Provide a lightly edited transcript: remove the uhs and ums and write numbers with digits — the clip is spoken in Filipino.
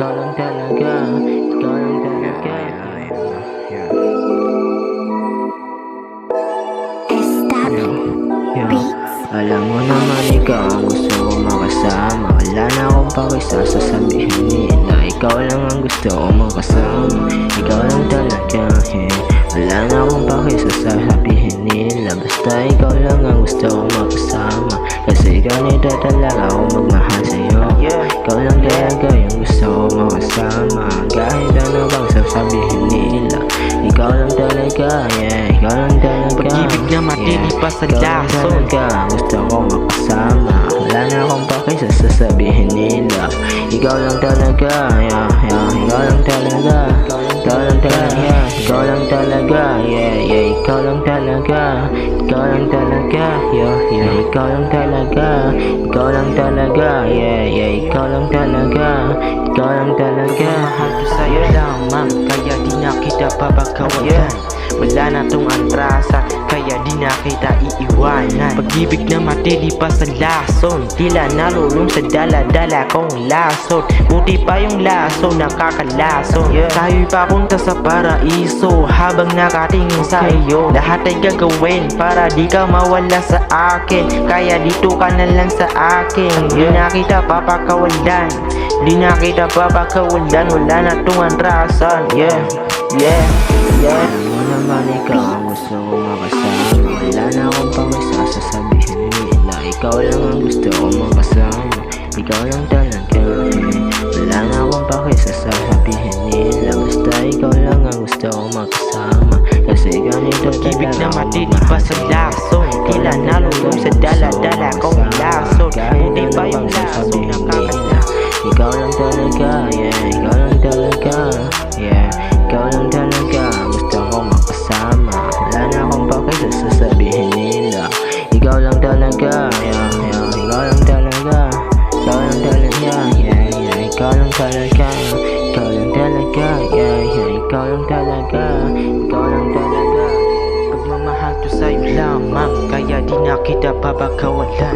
ikaw lang talaga, ikaw lang talaga. Alam mo naman ikaw ang gusto ko makasama. Wala na akong pakisa sasabihin nila. Ikaw lang ang gusto ko makasama. Ikaw lang talaga, Wala na akong pakisa sasabihin nila. Basta ikaw lang ang gusto ko makasama. Kasi ganito talaga ako magmahal sa'yo. Ikaw lang talaga yung gusto ko makasama. Kahit ano bang sasabihin nila, ikaw lang talaga, ikaw lang talaga. Pag-ibig na matindi pa sa laso, gusto ko makasama. Wala na akong pakisa sasabihin nila. Ikaw lang talaga, ikaw lang talaga. Ikaw lang talaga, ikaw lang talaga, ikaw lang talaga. Ikaw lang talaga, ikaw lang talaga. Ikaw lang talaga, ikaw lang talaga. Ikaw lang talaga. mahal ko sa'yo lamang, kaya di na kita papagkawalan. Wala na tong antrasa, kaya di na kita iiwanan. Pag-ibig na matindi pa sa lason, tila nalulong sa dala-dala kong lason. Buti pa yung lason, nakakalason. Tayo'y papunta sa paraiso, habang nakatingin sa iyo. Lahat ay gagawin para di ka mawala sa akin. Kaya dito ka na lang sa akin. Di na kita papakawalan, di na kita papakawalan. Wala na tong antrasan. Alam mo naman ikaw ang gusto ko makasama. Wala na akong pakisa sasabihin nila. Ikaw lang ang gusto ko makasama. Ikaw lang talaga, Wala na akong pakisa sasabihin nila. Basta ikaw lang ang gusto ko makasama. Kasi ganito Pag-ibig talaga na ako matindi pa sa lason, tila nalulong sa dala-dala kong lason. Buti pa yung lason, nakakalason. Ikaw lang talaga, ikaw lang talaga, ikaw lang talaga, gusto ko makasama. Wala na akong pakisa sasabihin nila. Ikaw lang talaga, ikaw lang talaga. Ikaw lang talaga, ikaw lang talaga. Ikaw lang talaga, ikaw lang talaga. Ikaw lang talaga. Pagmamahal ko sa'yo lamang, kaya di na kita papakawalan.